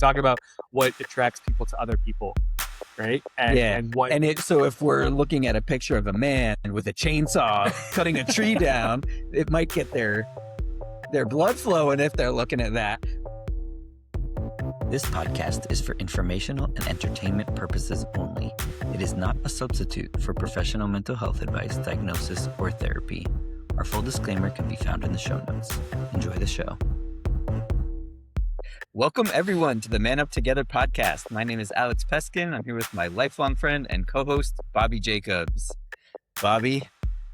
talk about what attracts people to other people, right? So if we're looking at a picture of a man with a chainsaw cutting a tree down, it might get their blood flowing if they're looking at that. This podcast is for informational and entertainment purposes only. It is not a substitute for professional mental health advice, diagnosis, or therapy. Our full disclaimer can be found in the show notes. Enjoy the show. Welcome, everyone, to the Man Up Together podcast. My name is Alex Peskin. I'm here with my lifelong friend and co-host, Bobby Jacobs. Bobby,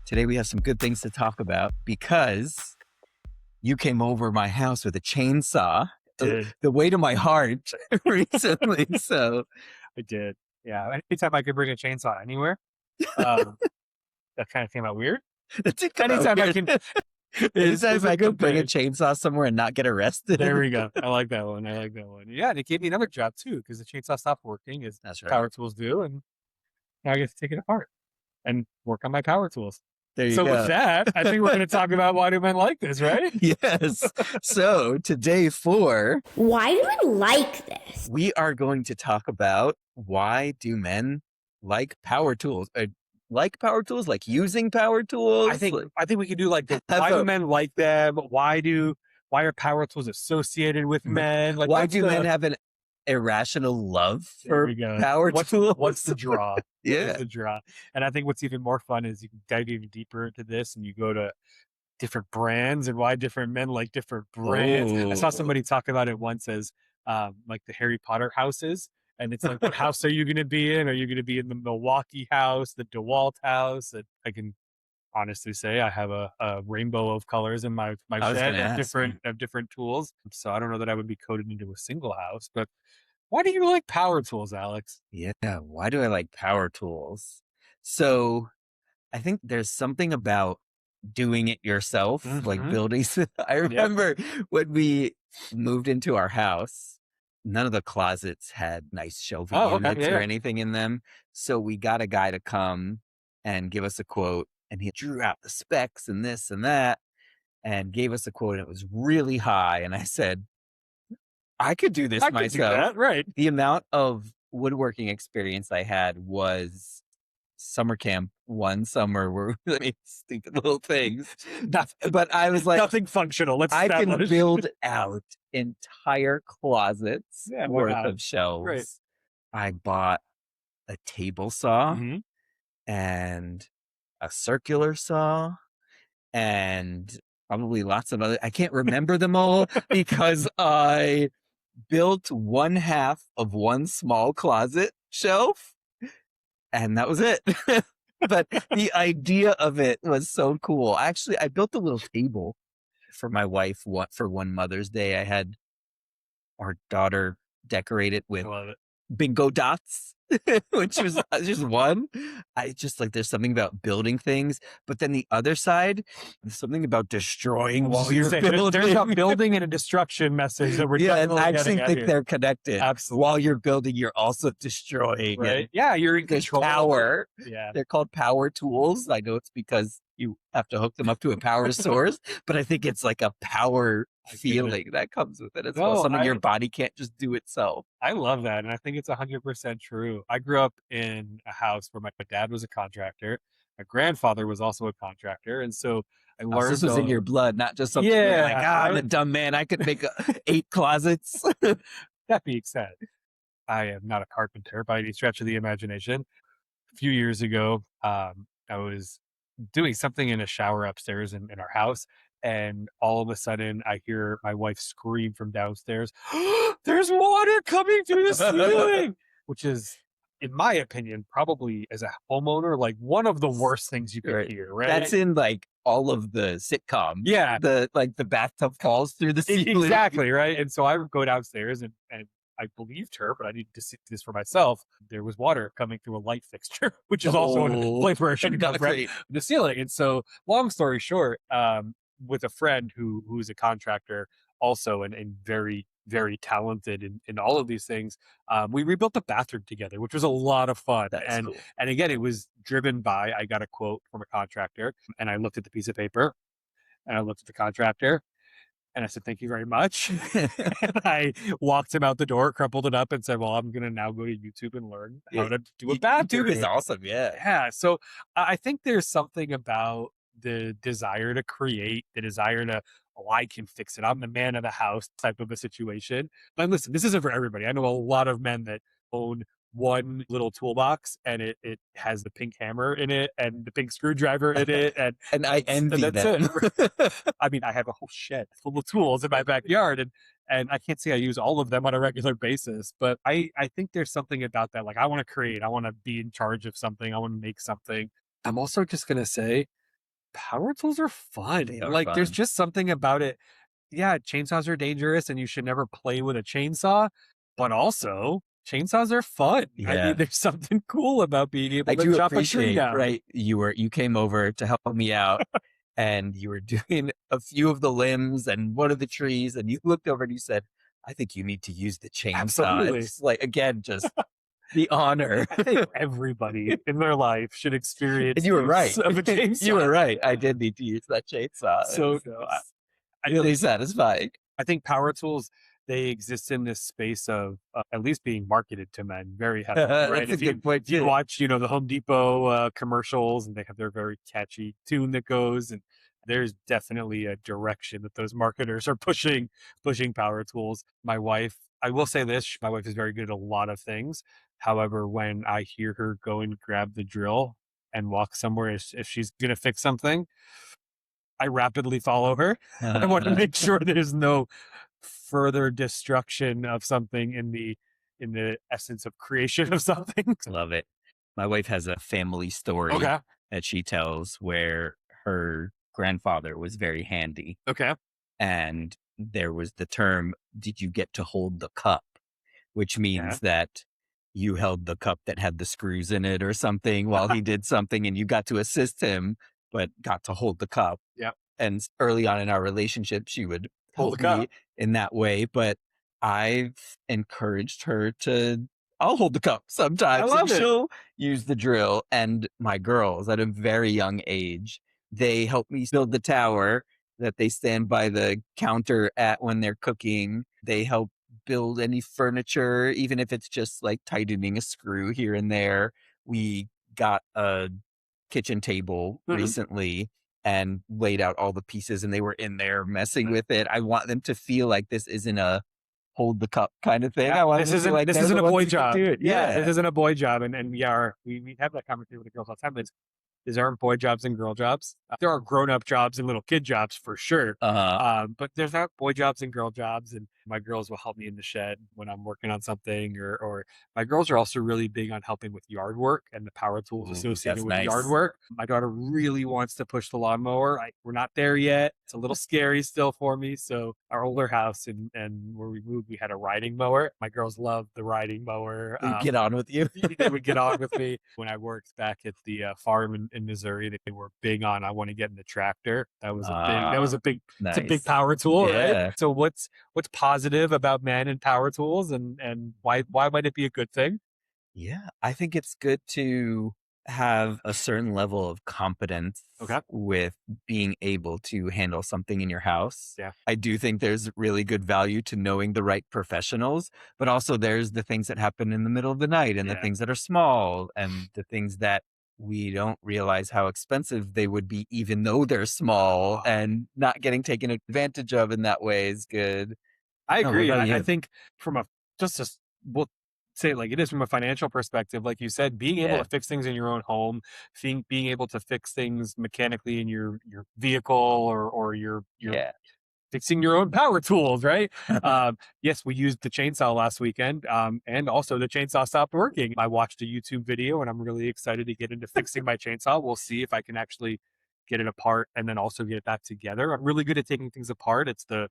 today we have some good things to talk about because you came over my house with a chainsaw. The way to my heart recently. So I did. Yeah. Anytime I could bring a chainsaw anywhere, that kind of came out weird. Anytime I can bring a chainsaw somewhere and not get arrested. There we go. I like that one. Yeah, and it gave me another job too, because the chainsaw stopped working, as power tools do, and now I get to take it apart and work on my power tools. So with that, I think we're going to talk about why do men like this, right? Yes. So today why do men like this? We are going to talk about why do men like power tools. Like using power tools. I think we could do why do men like them? Why are power tools associated with men? Why do men have an irrational love for power tools? What's the draw? Yeah. What's the draw? And I think what's even more fun is you can dive even deeper into this and you go to different brands and why different men like different brands. I saw somebody talk about it once as like the Harry Potter houses. And it's like, what house are you going to be in? Are you going to be in the Milwaukee house, the DeWalt house? And I can honestly say I have a rainbow of colors in my shed of different tools. So I don't know that I would be coded into a single house, but why do you like power tools, Alex? Yeah. Why do I like power tools? So I think there's something about doing it yourself, like building. I remember when we moved into our house, none of the closets had nice shelving units or anything in them. So we got a guy to come and give us a quote, and he drew out the specs and this and that and gave us a quote. And it was really high. And I said, I could do this myself. Do that, right. The amount of woodworking experience I had was summer camp one summer where we made stupid little things. But I was like, nothing functional. I can build out entire closets worth of shelves. Right. I bought a table saw and a circular saw and probably lots of other. I can't remember them all because I built one half of one small closet shelf and that was it. But the idea of it was so cool. Actually, I built a little table for my wife for one Mother's Day. I had our daughter decorate it with bingo dots, which was just one. I just like, there's something about building things, but then the other side, there's something about destroying while you're building. There's a building and a destruction message that we're and I actually think they're connected. Absolutely. While you're building, you're also destroying. Right? Yeah, you're in control. Power. Yeah. They're called power tools. I know it's because you have to hook them up to a power source, but I think it's like a power feeling that comes with it as well. Something your body can't just do itself. I love that. And I think it's 100% true. I grew up in a house where my dad was a contractor. My grandfather was also a contractor. And so I learned. This was in your blood, not just something like, I'm a dumb man. I could make 8 closets. That being said, I am not a carpenter by any stretch of the imagination. A few years ago, I was doing something in a shower upstairs in our house. And all of a sudden I hear my wife scream from downstairs, there's water coming through the ceiling, which is, in my opinion, probably as a homeowner, like one of the worst things you could hear, right? That's in like all of the sitcoms. Yeah. The bathtub falls through the ceiling. Exactly, right? And so I would go downstairs and I believed her, but I needed to see this for myself. There was water coming through a light fixture, which is also a place where it shouldn't come from the ceiling. And so, long story short, with a friend who's a contractor also and very, very talented in all of these things, we rebuilt the bathroom together, which was a lot of fun. That's cool. And again, it was driven by, I got a quote from a contractor and I looked at the piece of paper and I looked at the contractor And I said, thank you very much. And I walked him out the door, crumpled it up, and said, well, I'm going to now go to YouTube and learn how to do a YouTube is battery. awesome. Yeah. Yeah. So I think there's something about the desire to create, the desire to, oh, I can fix it. I'm the man of the house type of a situation. But listen, this isn't for everybody. I know a lot of men that own one little toolbox and it has the pink hammer in it and the pink screwdriver in it. And I envy that's them. it. I mean, I have a whole shed full of tools in my backyard and I can't say I use all of them on a regular basis, but I think there's something about that. Like I want to create, I want to be in charge of something. I want to make something. I'm also just going to say power tools are fun. They are Like there's fun. just something about it. Yeah, chainsaws are dangerous and you should never play with a chainsaw, but also chainsaws are fun. I Yeah. mean, there's something cool about being able I to do chop a tree appreciate, down. right? You came over to help me out and you were doing a few of the limbs and one of the trees, and you looked over and you said, I think you need to use the chainsaw. Absolutely. It's like, again, just the honor. I think everybody in their life should experience And you were right. use of a chainsaw. You were right. I did need to use that chainsaw. So It's I really satisfying. I think power tools, they exist in this space of at least being marketed to men very heavily, right? That's a If you, good point, you too. watch, the Home Depot commercials and they have their very catchy tune that goes and there's definitely a direction that those marketers are pushing power tools. My wife, I will say this, my wife is very good at a lot of things. However, when I hear her go and grab the drill and walk somewhere, if she's going to fix something, I rapidly follow her. I want to make sure there's no further destruction of something in the essence of creation of something. Love it. My wife has a family story Okay. that she tells where her grandfather was very handy. Okay. And there was the term, did you get to hold the cup? Which means Yeah. that you held the cup that had the screws in it or something while he did something and you got to assist him, but got to hold the cup. Yep. And early on in our relationship, she would Hold the hold me cup. in that way. But I've encouraged her to, I'll hold the cup sometimes. I love and it. she'll use the drill. And my girls at a very young age, they help me build the tower that they stand by the counter at when they're cooking. They help build any furniture, even if it's just like tightening a screw here and there. We got a kitchen table Mhm. recently and laid out all the pieces and they were in there messing with it. I want them to feel like this isn't a hold the cup kind of thing. Yeah, I want this them to feel isn't like this they're isn't the a ones boy who can job. do it. Yeah, this Yeah. isn't a boy job, and we have that conversation with the girls all the time. These aren't boy jobs and girl jobs. There are grown up jobs and little kid jobs for sure. Uh-huh. But there's not boy jobs and girl jobs. And my girls will help me in the shed when I'm working on something, or my girls are also really big on helping with yard work and the power tools Ooh, associated that's with yard nice. work. My daughter really wants to push the lawnmower. We're not there yet. It's a little scary still for me. So our older house and where we moved, we had a riding mower. My girls love the riding mower. They get on with you. They would get on with me. When I worked back at the farm in Missouri, they were big on I want to get in the tractor. That was a big it's a big Nice. power tool, Yeah. right? So what's positive about man and power tools and why might it be a good thing? Yeah, I think it's good to have a certain level of competence Okay. with being able to handle something in your house. Yeah. I do think there's really good value to knowing the right professionals, but also there's the things that happen in the middle of the night and the Yeah. things that are small and the things that we don't realize how expensive they would be, even though they're small, and not getting taken advantage of in that way is good. I No, what agree. about I you? think from a just we'll say it like it is from a financial perspective, like you said, being able Yeah. to fix things in your own home, being able to fix things mechanically in your vehicle or your Yeah. fixing your own power tools, right? Yes, we used the chainsaw last weekend, and also the chainsaw stopped working. I watched a YouTube video, and I'm really excited to get into fixing my chainsaw. We'll see if I can actually get it apart and then also get it back together. I'm really good at taking things apart. It's the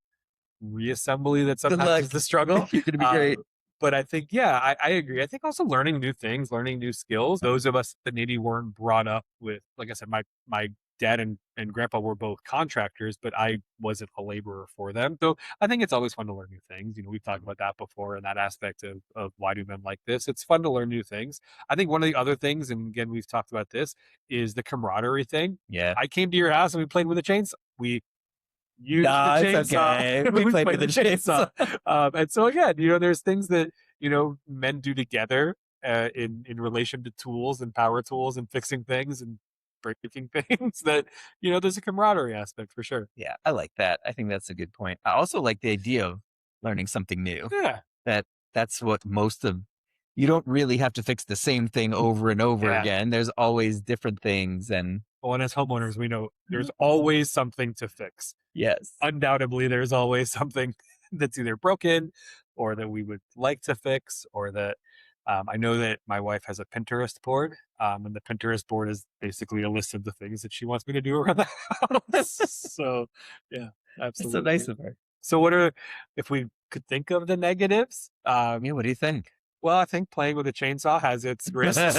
reassembly that Good sometimes luck. is the struggle. You're going to be Uh, great. but I think, yeah, I agree. I think also learning new things, learning new skills. Those of us that maybe weren't brought up with, like I said, my dad and grandpa were both contractors, but I wasn't a laborer for them. So I think it's always fun to learn new things. We've talked about that before in that aspect of why do men like this. It's fun to learn new things. I think one of the other things, and again, we've talked about this, is the camaraderie thing. Yeah. I came to your house and we played with a chainsaw. use the Nah, it's chainsaw. okay. We played with the chainsaw. And so again, there's things that men do together in relation to tools and power tools and fixing things and breaking things that there's a camaraderie aspect for sure. Yeah, I like that. I think that's a good point. I also like the idea of learning something new. Yeah, That's what you don't really have to fix the same thing over and over yeah. again. There's always different things, and Well, and as homeowners, we know there's always something to fix. yes. Undoubtedly, there's always something that's either broken or that we would like to fix, or that I know that my wife has a Pinterest board, and the Pinterest board is basically a list of the things that she wants me to do around the house. So, yeah, It's so nice absolutely. of her. So, if we could think of the negatives? Yeah, what do you think? Well, I think playing with a chainsaw has its risks.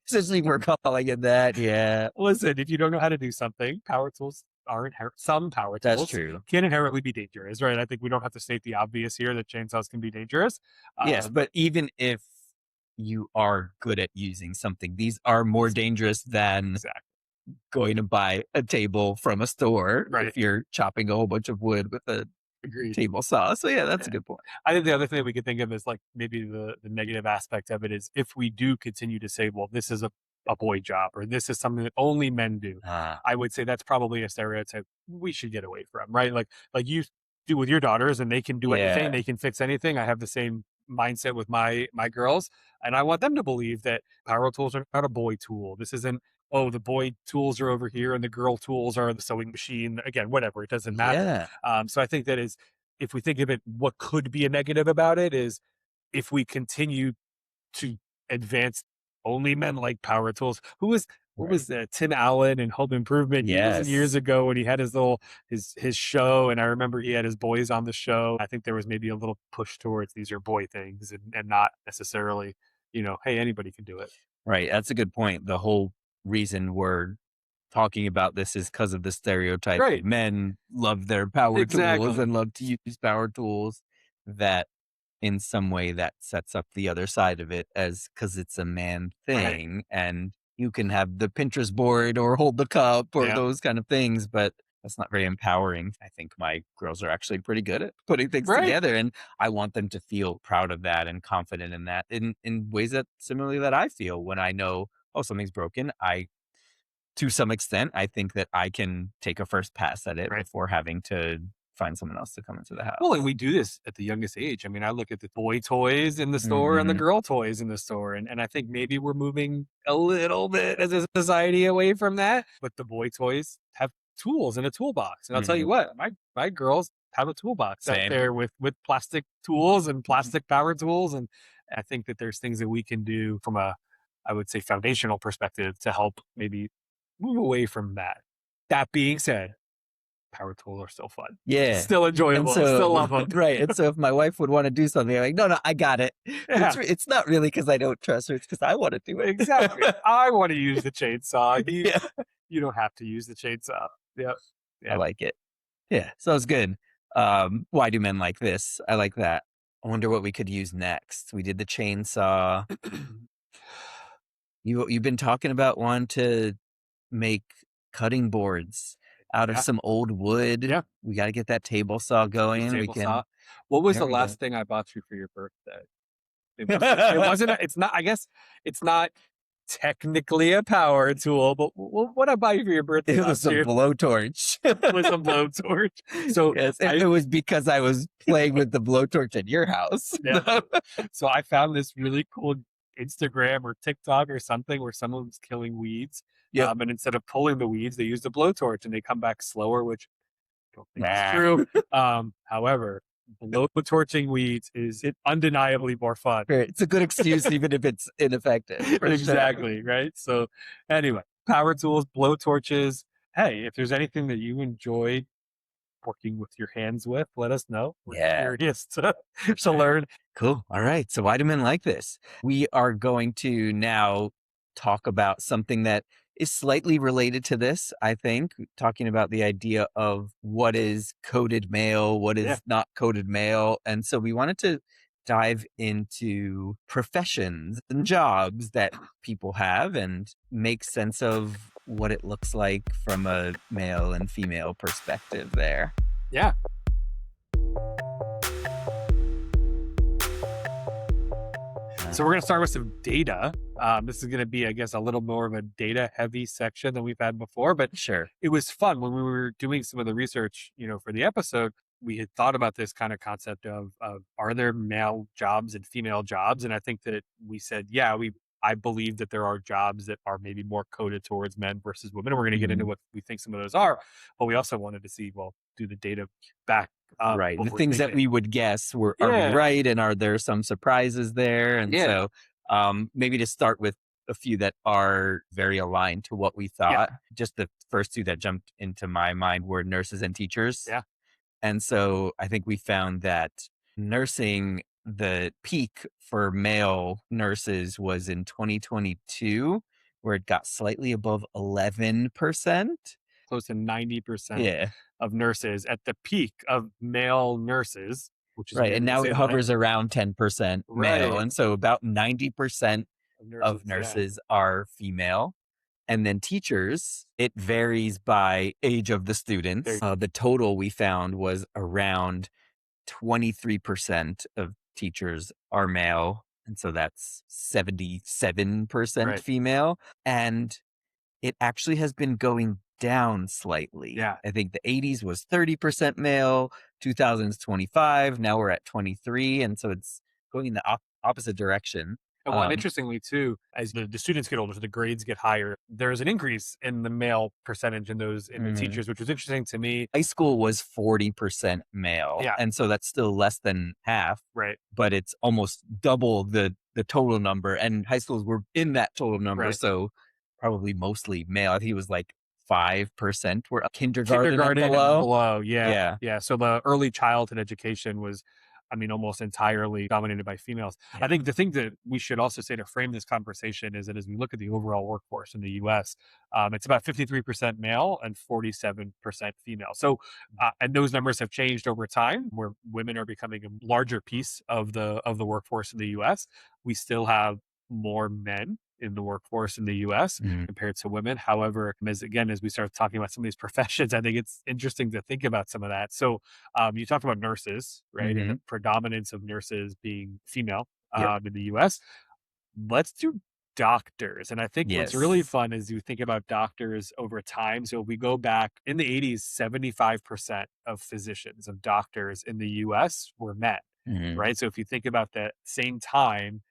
Especially we're calling it that. Yeah, Listen, if you don't know how to do something, power tools are some power that's tools true. can inherently be dangerous, right? I think we don't have to state the obvious here that chainsaws can be dangerous. Yes, but even if you are good at using something, these are more dangerous than Exactly. going to buy a table from a store Right. if you're chopping a whole bunch of wood with a Agreed. table saw. So yeah, that's a good point. I think the other thing that we could think of is like maybe the negative aspect of it is if we do continue to say, well, this is a boy job or this is something that only men do. I would say that's probably a stereotype we should get away from, right? Like you do with your daughters and they can do anything, Yeah. they can fix anything. I have the same mindset with my girls, and I want them to believe that power tools are not a boy tool. This isn't, oh, the boy tools are over here and the girl tools are the sewing machine. Again, whatever, it doesn't matter. Yeah. So I think that is, if we think of it, what could be a negative about it is if we continue to advance only men like power tools. What was Tim Allen in Home Improvement years and years Yes. ago when he had his little his show, and I remember he had his boys on the show. I think there was maybe a little push towards these are boy things and not necessarily, hey, anybody can do it. Right. That's a good point. The whole reason we're talking about this is because of the stereotype Right. that men love their power tools Exactly. and love to use power tools, that in some way that sets up the other side of it as because it's a man Right. thing and you can have the Pinterest board or hold the cup or Yeah. those kind of things, but that's not very empowering. I think my girls are actually pretty good at putting things Right. together, and I want them to feel proud of that and confident in that in ways that similarly that I feel when I know, oh, something's broken. To some extent, I think that I can take a first pass at it Right. before having to find someone else to come into the house. Well, and we do this at the youngest age. I mean, I look at the boy toys in the store and the Mhm. girl toys in the store, and I think maybe we're moving a little bit as a society away from that. But the boy toys have tools in a toolbox, and I'll tell you what, my girls have a toolbox out Same. there with plastic tools and plastic power tools, and I think that there's things that we can do from I would say, foundational perspective to help maybe move away from that. That being said, power tools are still fun. Yeah. Still enjoyable. Still love them. Right. And so if my wife would want to do something, I'm like, no, I got it. Yeah. It's not really because I don't trust her. It's because I want to do it. Exactly. I want to use the chainsaw. Yeah. You don't have to use the chainsaw. Yep. I like it. Yeah. So it's good. Why do men like this? I like that. I wonder what we could use next. We did the chainsaw. You've been talking about one to make cutting boards out of Yeah. some old wood. Yeah. We got to get that table saw going. Table saw. What was There the we go. last thing I bought you for your birthday? It wasn't. It's not. I guess it's not technically a power tool, but what I buy you for your birthday? It was last a year? blowtorch. It was a blowtorch. So yes, and it was because I was playing with the blowtorch at your house. Yeah. So I found this really cool Instagram or TikTok or something where someone was killing weeds. Yep. And instead of pulling the weeds, they used a blowtorch and they come back slower, which I don't think Nah. is true. However, blowtorching weeds is undeniably more fun. It's a good excuse, even if it's ineffective. for sure. Exactly, right? So anyway, power tools, blowtorches. Hey, if there's anything that you enjoy working with your hands with, let us know. We're curious to learn. Cool. All right. So why do men like this? We are going to now talk about something that is slightly related to this, I think, talking about the idea of what is coded male, what is not coded male. And so we wanted to dive into professions and jobs that people have and make sense of what it looks like from a male and female perspective there. Yeah. So we're going to start with some data. This is going to be, I guess, a little more of a data heavy section than we've had before, but Sure. it was fun when we were doing some of the research, for the episode. We had thought about this kind of concept of are there male jobs and female jobs? And I think that we said, yeah, I believe that there are jobs that are maybe more coded towards men versus women. And we're going to get into what we think some of those are. But we also wanted to see, well, do the data back up Right. what The we're things that thinking? we would guess are we Yeah. right? And are there some surprises there? And Yeah. so maybe to start with a few that are very aligned to what we Yeah. thought. Just the first two that jumped into my mind were nurses and teachers. Yeah. And so I think we found that nursing, the peak for male nurses was in 2022, where it got slightly above 11%. Close to 90% Yeah. of nurses at the peak of male nurses, which is Right. weird And to now say it that. hovers around 10% male. Right. And so about 90% Of of nurses, nurses are female. And then teachers, it varies by age of the students. The total we found was around 23% of teachers are male. And so that's 77% Right. female. And it actually has been going down slightly. Yeah. I think the 80s was 30% male, 2000s 25, now we're at 23. And so it's going in the opposite direction. Well, and interestingly too, as the students get older, so the grades get higher, there's an increase in the male percentage in the teachers, which was interesting to me. High school was 40% male. Yeah. And so that's still less than half. Right. But it's almost double the total number. And high schools were in that total number. Right. So probably mostly male. I think it was like 5% were kindergarten and And below. below. Yeah. Yeah. Yeah. So the early childhood education was, almost entirely dominated by females. Yeah. I think the thing that we should also say to frame this conversation is that as we look at the overall workforce in the US, it's about 53% male and 47% female. So, and those numbers have changed over time where women are becoming a larger piece of the workforce in the US. We still have more men in the workforce in the US compared to women. However, as we start talking about some of these professions, I think it's interesting to think about some of that. So you talked about nurses, right? And the predominance of nurses being female in the US. Let's do doctors. And I think what's really fun is you think about doctors over time. So if we go back in the 80s, 75% of physicians, of doctors in the US were men, right? So if you think about that same time,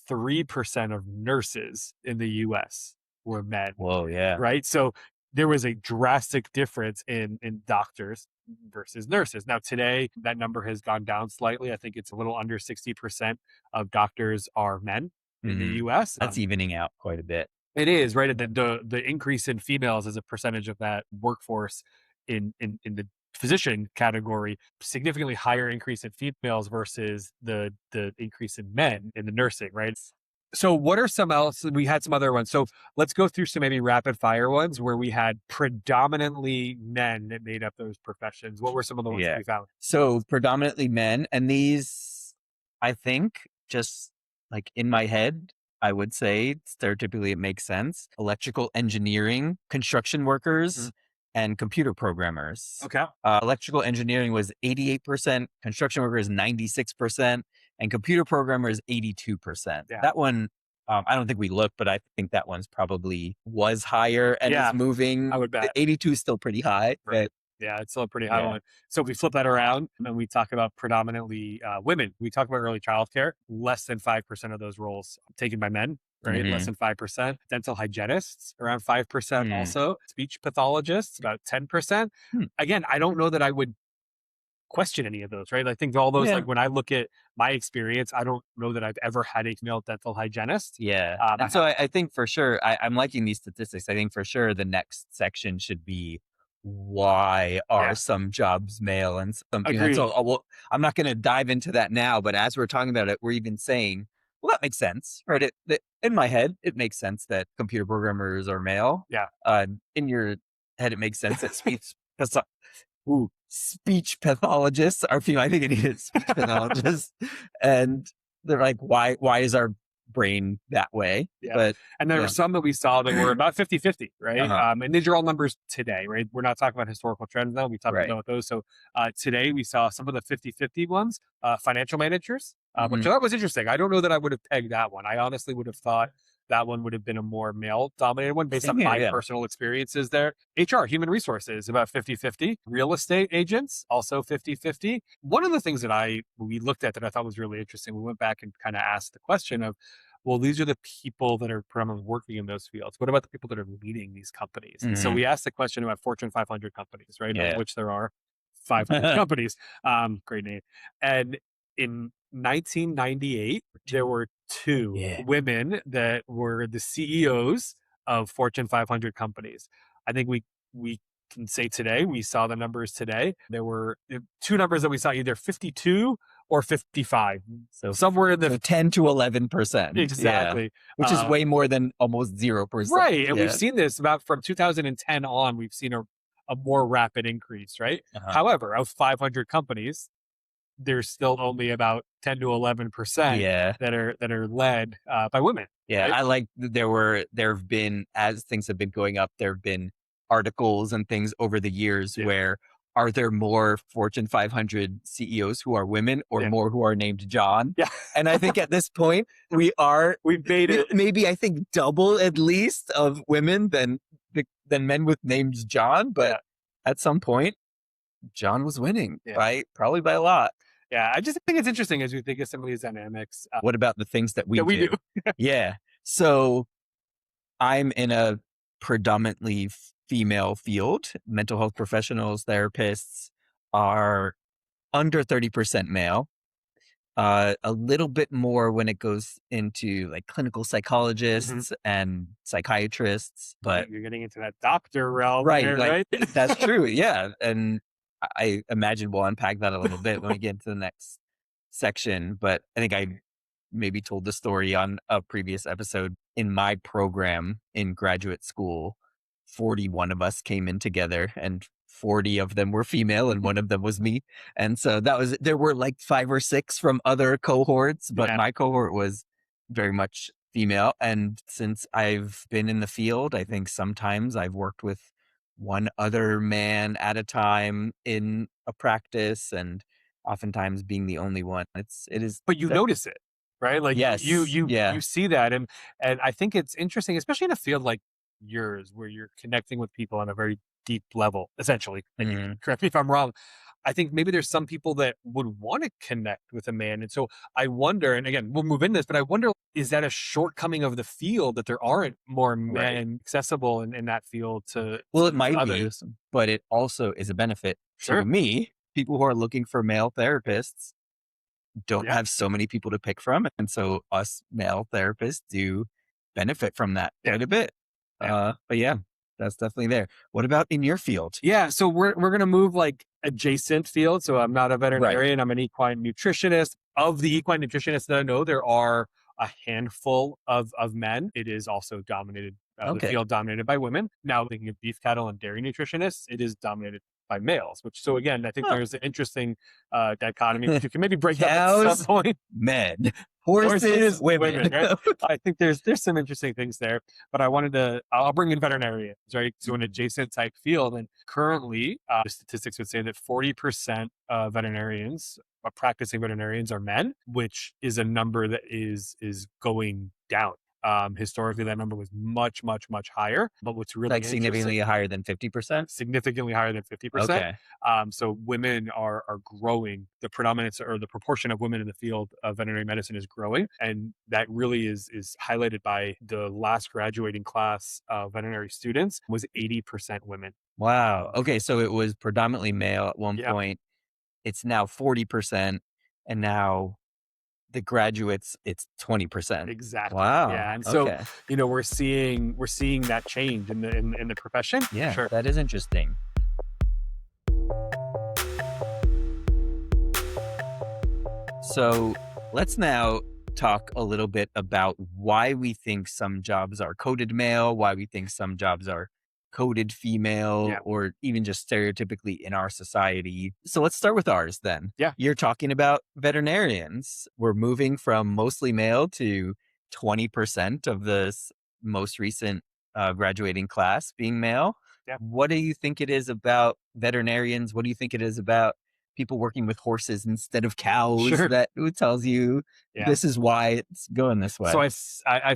3% of nurses in the US were men. Whoa, yeah. Right. So there was a drastic difference in doctors versus nurses. Now, today, that number has gone down slightly. I think it's a little under 60% of doctors are men in the US. That's evening out quite a bit. It is, right? The increase in females as a percentage of that workforce in the physician category, significantly higher increase in females versus the increase in men in the nursing, right? So what are some else? We had some other ones. So let's go through some maybe rapid fire ones where we had predominantly men that made up those professions. What were some of the ones that we found? So predominantly men. And these, I think, just like in my head, I would say stereotypically it makes sense. Electrical engineering, construction workers, and computer programmers. Okay. Electrical engineering was 88%, construction workers 96%, and computer programmers 82%. Yeah. That one, I don't think we looked, but I think that one's probably was higher and is moving. I would bet. 82 is still pretty high. Right. Yeah, it's still a pretty high one. So if we flip that around and we talk about predominantly women, we talk about early childcare, less than 5% of those roles taken by men, right? Less than 5%. Dental hygienists, around 5% also. Speech pathologists, about 10%. Again, I don't know that I would question any of those, right? I think all those, like when I look at my experience, I don't know that I've ever had a female dental hygienist. Yeah. And so I think for sure, I'm liking these statistics. I think for sure the next section should be why are some jobs male and some female. So well, I'm not going to dive into that now, but as we're talking about it, we're even saying, well, that makes sense, right? In my head, it makes sense that computer programmers are male. Yeah. In your head, it makes sense that speech pathologists are female. I think it is speech pathologists. And they're like, why is our brain that way? Yeah. But and there were some that we saw that were about 50-50, right? Uh-huh. And these are all numbers today, right? We're not talking about historical trends now. We talked Right. about those. So today we saw some of the 50-50 ones, financial managers, which Mhm. I thought was interesting. I don't know that I would have pegged that one. I honestly would have thought that one would have been a more male dominated one based Same on here, my yeah. personal experiences there. HR, human resources, about 50-50. Real estate agents, also 50-50. One of the things that we looked at that I thought was really interesting, we went back and kind of asked the question of, well, these are the people that are predominantly working in those fields. What about the people that are leading these companies? And so Mhm. we asked the question about Fortune 500 companies, right? Of Yeah. which there are 500 companies. Great name. And in 1998, there were two Yeah. women that were the CEOs of Fortune 500 companies. I think we can say today, we saw the numbers today. There were two numbers that we saw, either 52 or 55. So somewhere in the 10 to 11%. Yeah. exactly. Which is way more than almost 0%. Right. And Yeah. we've seen this about from 2010 on, we've seen a more rapid increase, right? Uh-huh. However, of 500 companies, there's still only about 10 to 11% Yeah. that are led by women. Yeah. right? I like there have been, as things have been going up, there have been articles and things over the years Yeah. where, are there more Fortune 500 CEOs who are women or Yeah. more who are named John? Yeah. And I think at this point we've made it. maybe I think double at least of women than men with names John. But Yeah. at some point, John was winning, Yeah. right? Probably by a lot. Yeah. I just think it's interesting as we think of some of these dynamics. What about the things that we do? do? Yeah. So I'm in a predominantly female field. Mental health professionals, therapists are under 30% male. A little bit more when it goes into like clinical psychologists and psychiatrists, but You're getting into that doctor realm, right, there, like right? that's true. Yeah. And I imagine we'll unpack that a little bit when we get into the next section. But I think I maybe told the story on a previous episode. In my program in graduate school, 41 of us came in together and 40 of them were female and one of them was me. And so there were like 5 or 6 from other cohorts, but Yeah. my cohort was very much female. And since I've been in the field, I think sometimes I've worked with one other man at a time in a practice, and oftentimes being the only one. It is. But you notice it, right? Like Yes. you see that, and I think it's interesting, especially in a field like yours, where you're connecting with people on a very deep level, essentially. And you can correct me if I'm wrong. I think maybe there's some people that would want to connect with a man, and so I wonder. And again, we'll move into this, but I wonder, is that a shortcoming of the field that there aren't more men accessible in that field to? Well, it might others? be, but it also is a benefit Sure. to me. People who are looking for male therapists don't have so many people to pick from. And so us male therapists do benefit from that quite a bit. But yeah, that's definitely there. What about in your field? Yeah, so we're gonna move like adjacent field. So I'm not a veterinarian. I'm an equine nutritionist. Of the equine nutritionists that I know, there are a handful of men. It is also dominated. The field dominated by women. Now, thinking of beef cattle and dairy nutritionists, it is dominated by males. Which, so again, I think there's an interesting dichotomy which you can maybe break up at some point. Men, horses, women. Right? I think there's some interesting things there. But I'll bring in veterinarians, right? So an adjacent type field. And currently, the statistics would say that 40% of veterinarians, practicing veterinarians, are men, which is a number that is going down. Historically, that number was much, much, much higher. But what's really significantly higher than 50%? Significantly higher than 50%. Okay. So women are growing. The predominance or the proportion of women in the field of veterinary medicine is growing. And that really is highlighted by the last graduating class of veterinary students was 80% women. Wow. Okay. So it was predominantly male at one point. It's now 40%. And now the graduates, it's 20%. Exactly. Wow. Yeah. And so, we're seeing that change in the profession. Yeah. Sure. That is interesting. So let's now talk a little bit about why we think some jobs are coded male, why we think some jobs are coded female Yeah. or even just stereotypically in our society. So let's start with ours then. Yeah. You're talking about veterinarians. We're moving from mostly male to 20% of this most recent graduating class being male. Yeah. What do you think it is about veterinarians? What do you think it is about people working with horses instead of cows Sure. that tells you Yeah. this is why it's going this way? So I've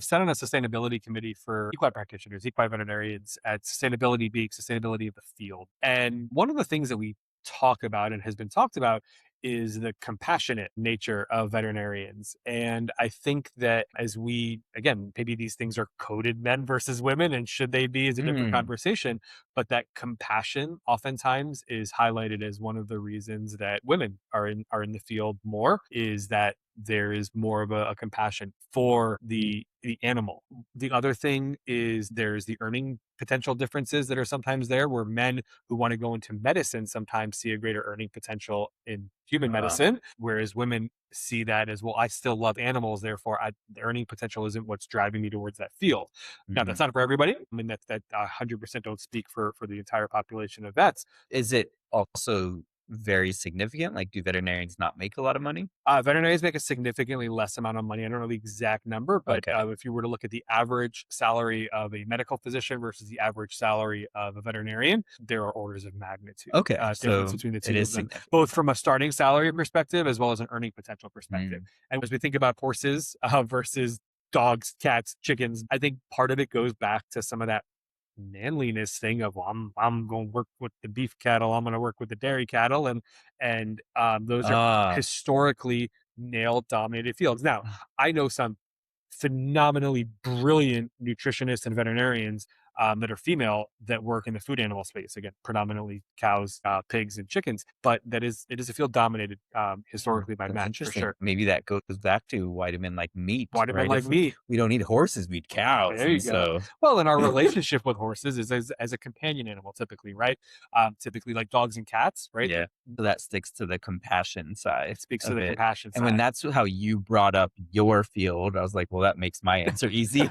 sat on a sustainability committee for equine practitioners, equine veterinarians at sustainability being sustainability of the field. And one of the things that we talk about and has been talked about is the compassionate nature of veterinarians. And I think that as we, again, maybe these things are coded men versus women, and should they be is a different conversation. But that compassion oftentimes is highlighted as one of the reasons that women are in the field more, is that there is more of a compassion for the animal. The other thing is there's the earning potential differences that are sometimes there, where men who want to go into medicine sometimes see a greater earning potential in human medicine, whereas women see that as, well, I still love animals, therefore the earning potential isn't what's driving me towards that field. Now, that's not for everybody. I mean, that 100% don't speak for the entire population of vets. Is it also very significant? Like, do veterinarians not make a lot of money? Veterinarians make a significantly less amount of money. I don't know the exact number, but Okay. if you were to look at the average salary of a medical physician versus the average salary of a veterinarian, there are orders of magnitude Okay. difference So between the it two is of them, significant. both from a starting salary perspective as well as an earning potential perspective. And as we think about horses versus dogs, cats, chickens, I think part of it goes back to some of that manliness thing of, well, I'm going to work with the beef cattle, I'm going to work with the dairy cattle, and those are historically male dominated fields. Now, I know some phenomenally brilliant nutritionists and veterinarians that are female that work in the food animal space. Again, predominantly cows, pigs, and chickens. But it is a field dominated historically by That's men, for interesting. sure. Maybe that goes back to why do men like meat, Why do men right? like meat? We don't eat horses, we eat cows. There you And go. so, Well, and our relationship with horses is as a companion animal, typically, right? Typically, like dogs and cats, right? yeah. So that sticks to the compassion side It speaks to of the it. compassion And when side. that's how you brought up your field, I was like, well, that makes my answer easy.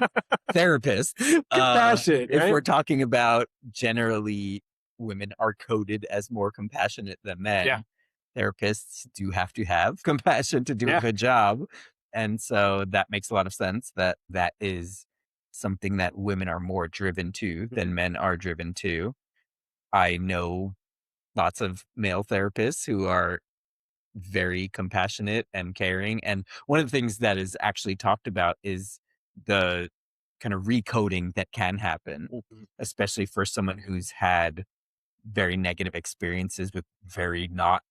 Therapists. Compassion, If right? we're talking about generally women are coded as more compassionate than men, Yeah. therapists do have to have compassion to do a Yeah. good job. And so that makes a lot of sense that that is something that women are more driven to than men are driven to. I know lots of male therapists who are very compassionate and caring. And one of the things that is actually talked about is the kind of recoding that can happen, especially for someone who's had very negative experiences with very not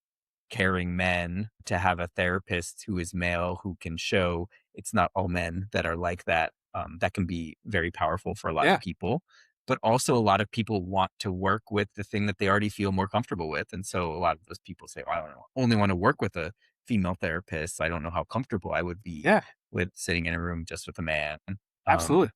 caring men, to have a therapist who is male who can show it's not all men that are like that. That can be very powerful for a lot Yeah. of people. But also, a lot of people want to work with the thing that they already feel more comfortable with. And so, a lot of those people say, well, I don't know, only want to work with a female therapist. I don't know how comfortable I would be Yeah. with sitting in a room just with a man. Absolutely.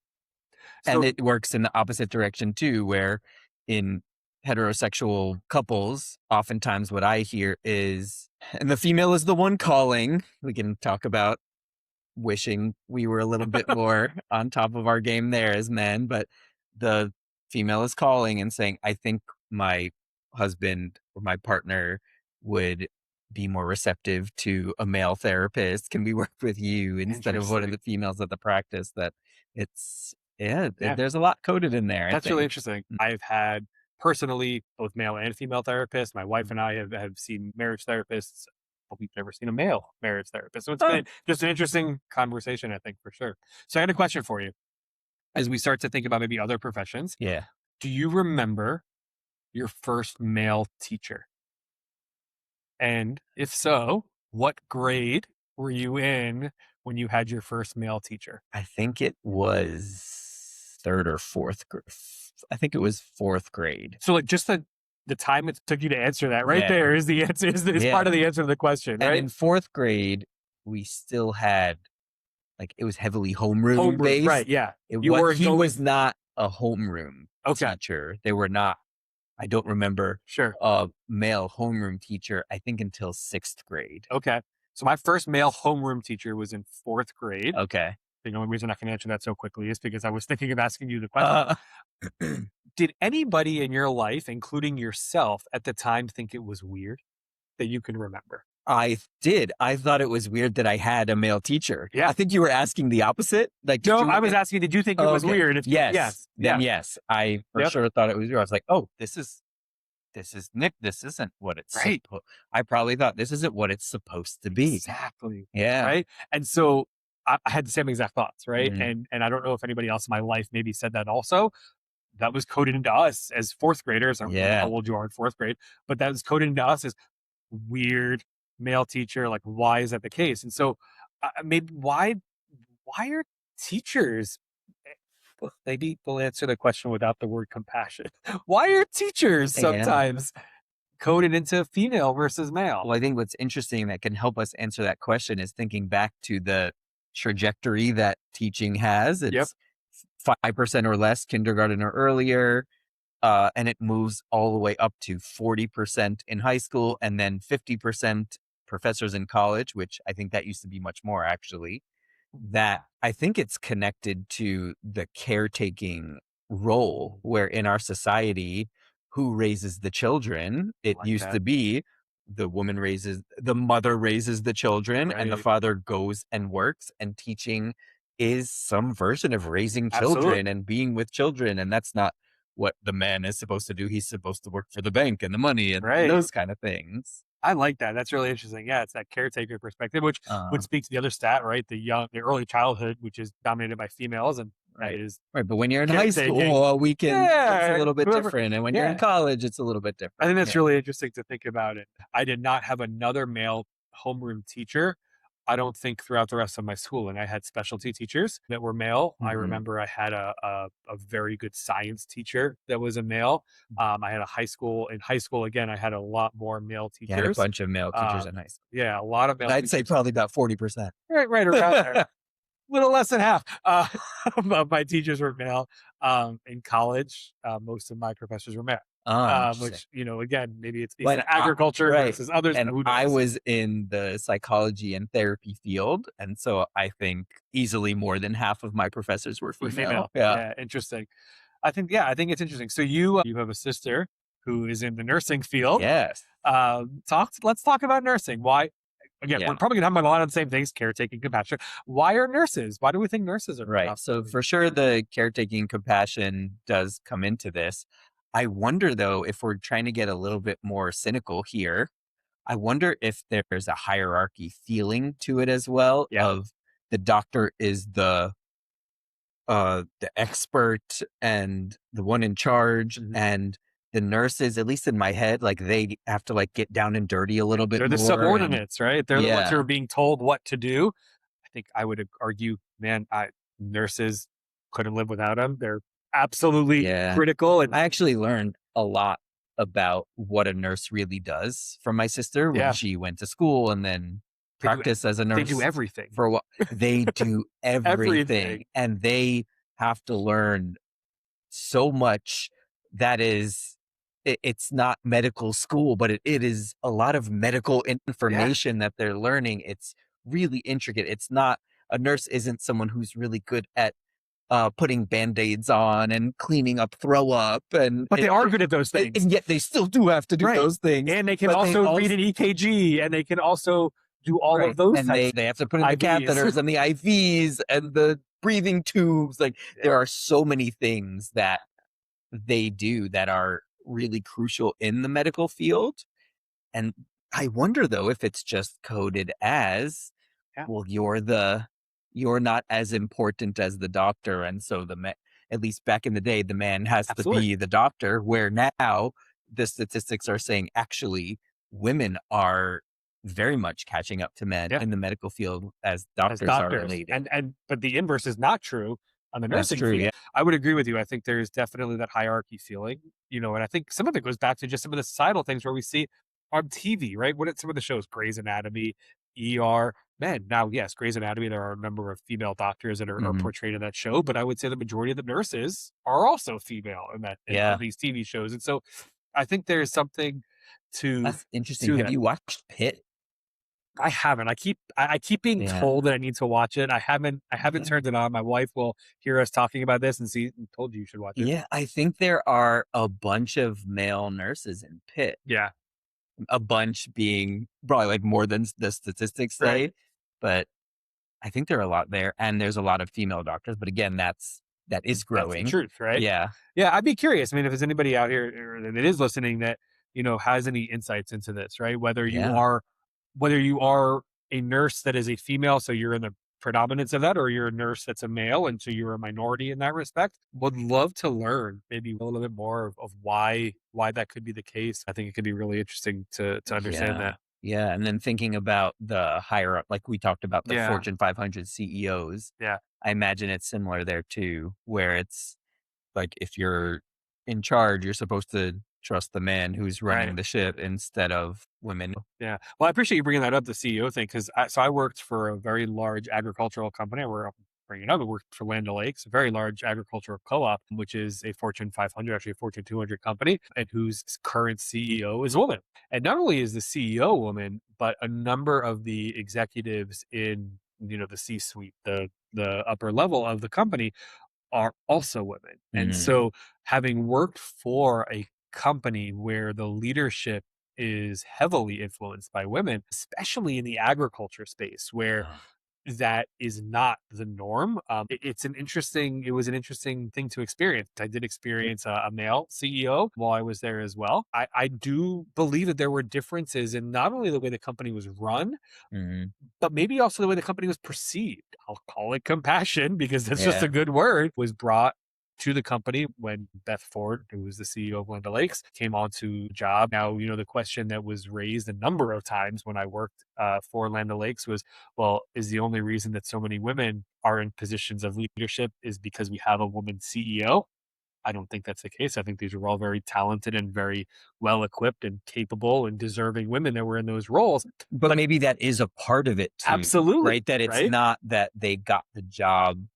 And So, it works in the opposite direction too, where in heterosexual couples, oftentimes what I hear is, and the female is the one calling. We can talk about wishing we were a little bit more on top of our game there as men, but the female is calling and saying, I think my husband or my partner would be more receptive to a male therapist. Can we work with you instead of one of interesting. the females at the practice? That it's, yeah, Yeah. there's a lot coded in there, I That's really think. interesting. I've had personally both male and female therapists. My wife and I have seen marriage therapists, but we've never seen a male marriage therapist. So it's Oh, been just an interesting conversation, I think, for sure. So I got a question for you. As we start to think about maybe other professions, yeah. do you remember your first male teacher? And if so, what grade were you in when you had your first male teacher? I think it was third or fourth grade. I think it was fourth grade. So like just the time it took you to answer that right Yeah. there is the answer is Yeah. part of the answer to the question, And right? in fourth grade, we still had, like, it was heavily homeroom based. Right? Yeah, He going. was not a homeroom Okay, teacher. They were not. I don't remember sure. a male homeroom teacher, I think, until sixth grade. Okay, so my first male homeroom teacher was in fourth grade. Okay. The only reason I can answer that so quickly is because I was thinking of asking you the question. did anybody in your life, including yourself at the time, think it was weird that you can remember? I did. I thought it was weird that I had a male teacher. Yeah. I think you were asking the opposite. Like, No, I was asking, did you think it was okay. weird? Yes. Then Yeah. yes. I for Yep. sure thought it was weird. I was like, oh, this is Nick. This isn't what it's Right. I probably thought this isn't what it's supposed to be. Exactly. Yeah. Right. And so I had the same exact thoughts, right? Mhm. And I don't know if anybody else in my life maybe said that also. That was coded into us as fourth graders. I don't know how Yeah. old you are in fourth grade, but that was coded into us as weird male teacher. Like, why is that the case? And so maybe why are teachers, well, maybe we'll answer the question without the word compassion. Why are teachers Yeah. sometimes coded into female versus male? Well, I think what's interesting that can help us answer that question is thinking back to the trajectory that teaching has. Yep. It's 5% or less kindergarten or earlier. And it moves all the way up to 40% in high school and then 50% professors in college, which I think that used to be much more actually. That I think it's connected to the caretaking role where in our society, who raises the children? It Like used that. to be the mother raises the children and the Right. father goes and works, and teaching is some version of raising Absolutely. children and being with children. And that's not what the man is supposed to do. He's supposed to work for the bank and the money and Right. those kind of things. I like that. That's really interesting. Yeah, it's that caretaker perspective, which would speak to the other stat, right? The early childhood, which is dominated by females, and that Right. is Right. But when you're in high caretaking. school, we can, it's a Yeah, little bit whoever. different. And when you're in Yeah, college, it's a little bit different. I think that's Yeah. really interesting to think about it. I did not have another male homeroom teacher. I don't think throughout the rest of my schooling. I had specialty teachers that were male. I Mhm. remember I had a very good science teacher that was a male. I had in high school again, I had a lot more male You had a teachers. bunch of male teachers in high school. Yeah, a lot of male I'd say teachers. probably about 40%. Right around there. Little less than half of my teachers were male. In college, most of my professors were male. Oh, interesting. Which, again, maybe it speaks When to agriculture right. versus others. And Who I knows? was in the psychology and therapy field. And so I think easily more than half of my professors were Were female. female. Yeah. Yeah, interesting. I think it's interesting. So you have a sister who is in the nursing field. Yes. Let's talk about nursing. Why? Again, Yeah. we're probably gonna have a lot of the same things: caretaking, compassion. Why are nurses? Why do we think nurses are Right. So for sure, the caretaking compassion does come into this. I wonder though, if we're trying to get a little bit more cynical here, I wonder if there's a hierarchy feeling to it as well. Yeah. Of the doctor is the expert and the one in charge, and the nurses, at least in my head, like they have to like get down and dirty a little bit They're the more. And subordinates, right? They're the ones who yeah, are being told what to do. I think I would argue, man, nurses couldn't live without them. They're absolutely yeah. critical. And I actually learned a lot about what a nurse really does from my sister when Yeah. she went to school and then They do- practiced as a nurse. they do everything. For a while. They do everything, Everything. and they have to learn so much that is it's not medical school, but it is a lot of medical information that they're learning. It's really intricate. It's not a nurse isn't someone who's really good at putting band-aids on and cleaning up throw up, But they are good at those things. and yet they still do have to do Right. those things. And they can but also read an EKG, and they can also do all right. of those and types. they have to put in the IVs. catheters and the IVs and the breathing tubes. Like there are so many things that they do that are really crucial in the medical field. And I wonder though if it's just coded as, well, you're not as important as the doctor, and so at least back in the day, the man has to Absolutely. be the doctor. Where now the statistics are saying actually women are very much catching up to men in the medical field as doctors are related. But the inverse is not true on the That's nursing true, field. yeah. I would agree with you. I think there's definitely that hierarchy feeling, and I think some of it goes back to just some of the societal things where we see on TV, right? What are some of the shows? Grey's Anatomy, ER. Man, now yes, Grey's Anatomy. There are a number of female doctors that are portrayed in that show, but I would say the majority of the nurses are also female in these TV shows, and so I think there's something to That's interesting. Have you watched Pitt? I haven't. I keep being Yeah. told that I need to watch it. I haven't turned it on. My wife will hear us talking about this and see and told you should watch it. Yeah, I think there are a bunch of male nurses in Pitt. Yeah. A bunch being probably, like, more than the statistics Right. say, but I think there are a lot there, and there's a lot of female doctors, but again, that is That's the growing. truth, right? Yeah, Yeah, I'd be curious. I mean, if there's anybody out here that is listening that, has any insights into this, right? yeah. Whether you are a nurse that is a female, so you're in the predominance of that, or you're a nurse that's a male, and so you're a minority in that respect. Would love to learn maybe a little bit more of why that could be the case. I think it could be really interesting to understand Yeah. that. Yeah, and then thinking about the higher up, like we talked about the Yeah. Fortune 500 CEOs, Yeah. I imagine it's similar there too, where it's like if you're in charge, you're supposed to trust the man who's Right. running the ship instead of women. Yeah. Well, I appreciate you bringing that up, the CEO thing, because I worked for a very large agricultural company. Where I'm bringing it up. I worked for Land O'Lakes, a very large agricultural co-op, which is a Fortune 500, actually a Fortune 200 company, and whose current CEO is a woman. And not only is the CEO a woman, but a number of the executives in the C-suite, the upper level of the company, are also women. And Mm, so, having worked for a company where the leadership is heavily influenced by women, especially in the agriculture space where ugh, that is not the norm. It was an interesting thing to experience. I did experience a male CEO while I was there as well. I do believe that there were differences in not only the way the company was run, mhm, but maybe also the way the company was perceived. I'll call it compassion because that's just yeah. a good word, was brought to the company when Beth Ford, who was the CEO of Land Lakes, came onto the job. Now, the question that was raised a number of times when I worked for Land Lakes was, well, is the only reason that so many women are in positions of leadership is because we have a woman CEO? I don't think that's the case. I think these are all very talented and very well equipped and capable and deserving women that were in those roles. But But maybe that is a part of it too, absolutely, right? That it's right? not that they got the job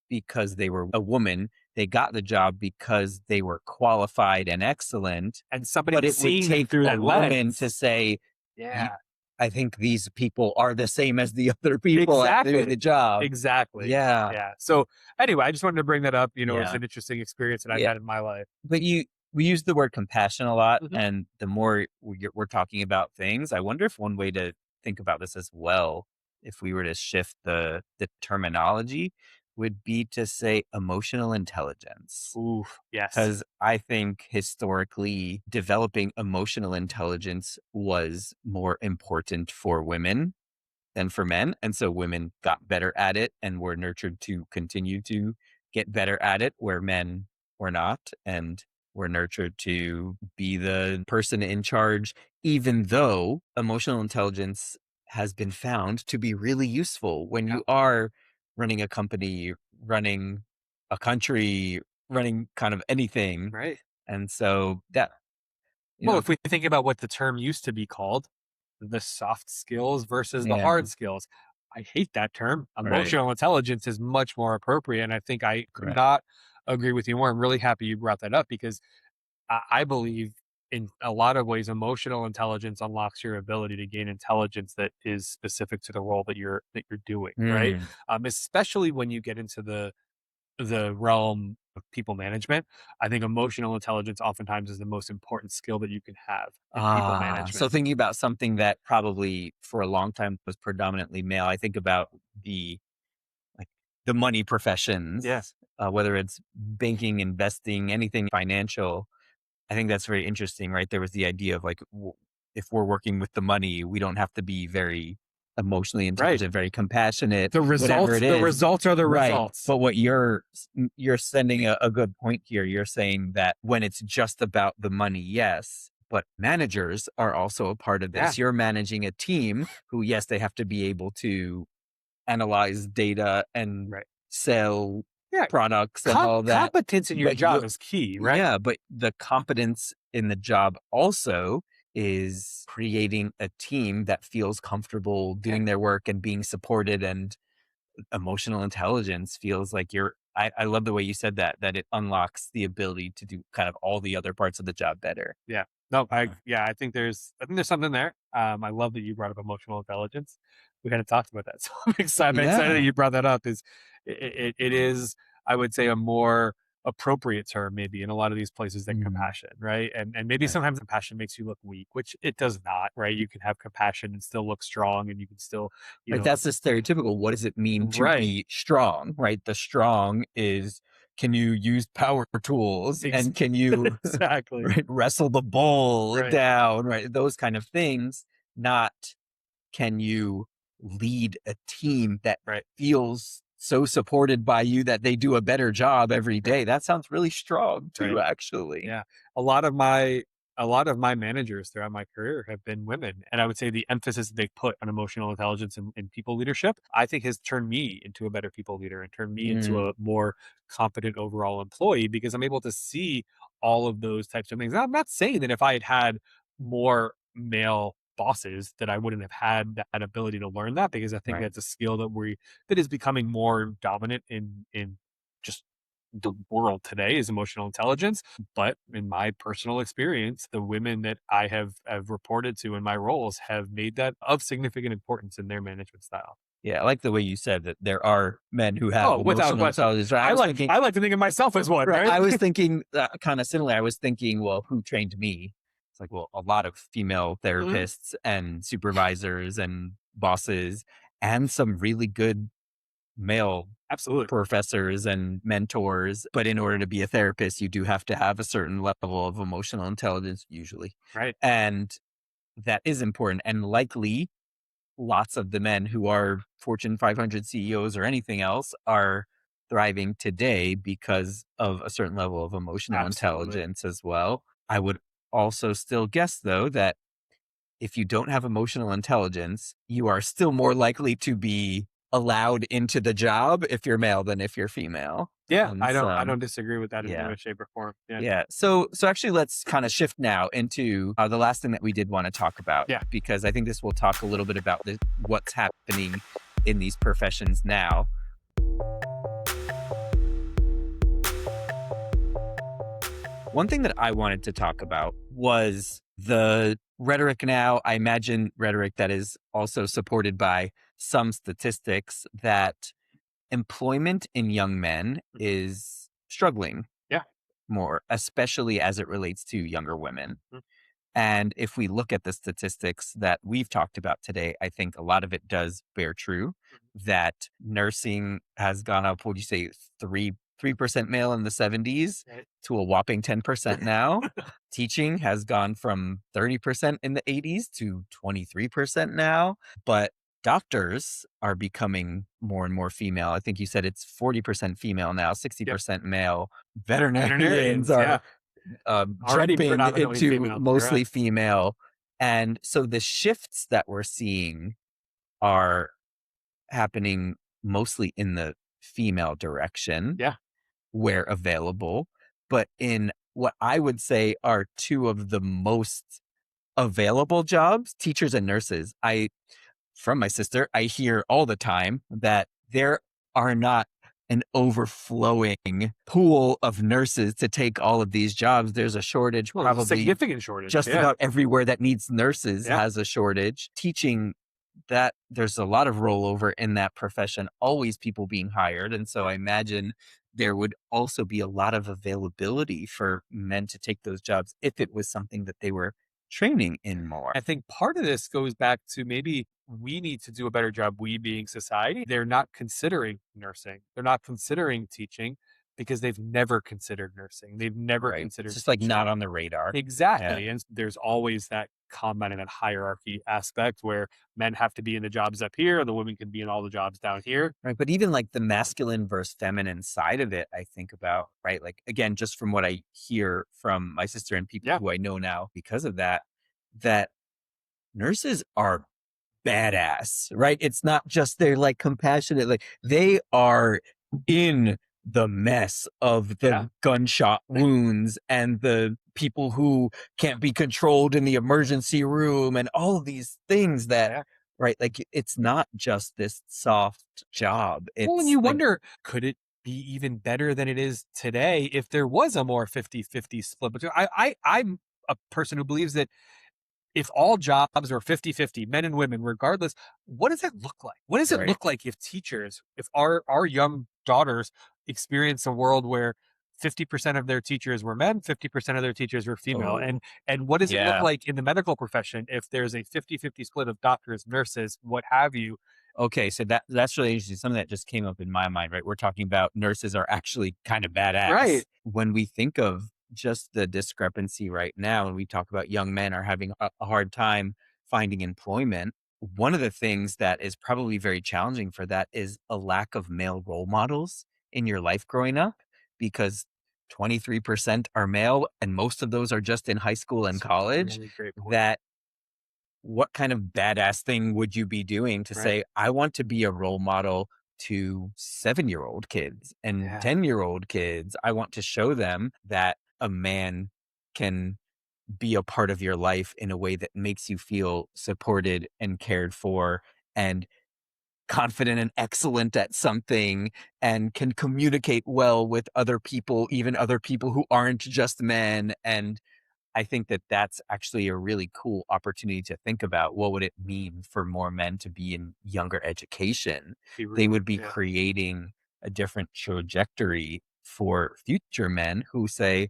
because they were a woman. They got the job because they were qualified and excellent, And somebody but was it would seeing them take through a that woman to lens. say, "You Yeah, I think these people are the same as the other people at doing exactly. the job." Exactly. Yeah, Yeah. So anyway, I just wanted to bring that up. It's yeah, an interesting experience that I've yeah. had in my life. But we use the word compassion a lot, Mhm. and the more we're talking about things, I wonder if one way to think about this as well, if we were to shift the terminology, would be to say emotional intelligence. Ooh, yes. Because I think historically, developing emotional intelligence was more important for women than for men. And so women got better at it and were nurtured to continue to get better at it, where men were not and were nurtured to be the person in charge, even though emotional intelligence has been found to be really useful when Yeah. you are running a company, running a country, running kind of anything. Right. And so that, you Well, know, if we think about what the term used to be called, the soft skills versus the yeah, hard skills. I hate that term. right, Emotional intelligence is much more appropriate. And I think I could right. not agree with you more. I'm really happy you brought that up because I believe in a lot of ways, emotional intelligence unlocks your ability to gain intelligence that is specific to the role that you're doing, right? Mm. Especially when you get into the realm of people management. I think emotional intelligence oftentimes is the most important skill that you can have in people So management. thinking about something that probably for a long time was predominantly male, I think about the like the money Yeah, professions, whether it's banking, investing, anything financial. I think that's very interesting, right? There was the idea of like, if we're working with the money, we don't have to be very emotionally right. intelligent, very compassionate, The whatever results, it the is. results are the Right. results. But what you're sending a good point here. You're saying that when it's just about the money, yes, but managers are also a part of Yeah, this. You're managing a team who, yes, they have to be able to analyze data and right. sell Yeah, products and all that. competence in your But you job is key, right? Yeah, but the competence in the job also is creating a team that feels comfortable Yeah, doing their work and being supported, and emotional intelligence feels like I love the way you said that it unlocks the ability to do kind of all the other parts of the job better. yeah. No, I think there's something there. I love that you brought up emotional intelligence. We kind of talked about that, so I'm excited that Yeah. you brought that up. Is it is, I would say, a more appropriate term maybe in a lot of these places than Mm, compassion, right? And maybe right. sometimes compassion makes you look weak, which it does not, right? You can have compassion and still look strong, and you can still, you Right, know, that's the stereotypical. What does it mean to right, be strong? Right, the strong is, can you use power tools ex- and can you exactly, right, wrestle the bull right, down? Right, those kind of things. Not can you lead a team that right, feels so supported by you that they do a better job every right, day. That sounds really strong too, right. actually. Yeah. A lot of my a lot of my managers throughout my career have been women. And I would say the emphasis they put on emotional intelligence and people leadership, I think has turned me into a better people leader and turned me into Mm, a more competent overall employee because I'm able to see all of those types of things. Now, I'm not saying that if I had had more male bosses that I wouldn't have had that ability to learn that, because I think right. that's a skill that is becoming more dominant in just the world today, is emotional intelligence. But in my personal experience, the women that have reported to in my roles have made that of significant importance in their management style. Yeah, I like the way you said that there are men who have Oh, without emotional question. intelligence. Right? I was thinking, I like to think of myself as one, right. right? I was thinking kind of similar. I was thinking, well, who trained me? It's like, well, a lot of female Mhm. therapists and supervisors and bosses, and some really good male Absolutely. professors and mentors. But in order to be a therapist, you do have to have a certain level of emotional intelligence, usually. Right. And that is important. And likely, lots of the men who are Fortune 500 CEOs or anything else are thriving today because of a certain level of emotional Absolutely. intelligence as well. I would also still guess, though, that if you don't have emotional intelligence, you are still more likely to be allowed into the job if you're male than if you're female. Yeah, And I don't disagree with that in any yeah. way, shape, or form. Yeah. Yeah. So actually let's kind of shift now into the last thing that we did want to talk about, Yeah. because I think this will talk a little bit about what's happening in these professions now. One thing that I wanted to talk about was the rhetoric now. I imagine rhetoric that is also supported by some statistics that employment in young men Mhm. is struggling Yeah. more, especially as it relates to younger women. Mhm. And if we look at the statistics that we've talked about today, I think a lot of it does bear true that nursing has gone up, what do you say, 3% male in the 70s Right. to a whopping 10% now. Teaching has gone from 30% in the 80s to 23% now. But doctors are becoming more and more female. I think you said it's 40% female now, Yep. 60% male. Veterinarians Veterinarians. are Yeah. Already jumping predominantly into female. You're mostly right. female. And so the shifts that we're seeing are happening mostly in the female direction Yeah. where available, but in what I would say are two of the most available jobs, teachers and nurses. From my sister, I hear all the time that there are not an overflowing pool of nurses to take all of these jobs. There's a shortage, Well, there's a probably significant shortage. just Yeah. about everywhere that needs nurses Yeah. has a shortage. Teaching, that there's a lot of rollover in that profession, always people being hired. And so I imagine there would also be a lot of availability for men to take those jobs if it was something that they were training in more. I think part of this goes back to maybe we need to do a better job, we being society. They're not considering nursing, they're not considering teaching because they've never considered nursing. They've never Right. It's considered just like not teaching. on the radar. Yeah. Exactly. And there's always that combat and that hierarchy aspect where men have to be in the jobs up here, and the women can be in all the jobs down here. Right. But even like the masculine versus feminine side of it, I think about, right? Like, again, just from what I hear from my sister and people Yeah. who I know now because of that, that nurses are badass, right? It's not just they're like compassionate, like they are in the mess of Yeah. the gunshot wounds and the people who can't be controlled in the emergency room and all of these things that, Yeah. right? Like it's not just this soft job. Well, and It's you like, wonder, could it be even better than it is today if there was a more 50-50 split between I'm a person who believes that if all jobs are 50-50, men and women, regardless, what does that look like? What does it Right. look like if teachers, if our young daughters experience a world where 50% of their teachers were men, 50% of their teachers were female? Oh, And what does it look yeah. like in the medical profession if there's a 50-50 split of doctors, nurses, what have you? Okay, so that's really interesting. Something that just came up in my mind, right? We're talking about nurses are actually kind of badass. Right. When we think of just the discrepancy right now, and we talk about young men are having a hard time finding employment, one of the things that is probably very challenging for that is a lack of male role models in your life growing up, because 23% are male, and most of those are just in high school and It's a college. really great point. That what kind of badass thing would you be doing to Right. say, I want to be a role model to 7-year-old kids and Yeah. 10-year-old kids? I want to show them that a man can be a part of your life in a way that makes you feel supported and cared for and confident and excellent at something and can communicate well with other people, even other people who aren't just men. And I think that that's actually a really cool opportunity to think about. What would it mean for more men to be in younger education? Be They really, would be yeah. creating a different trajectory for future men who say,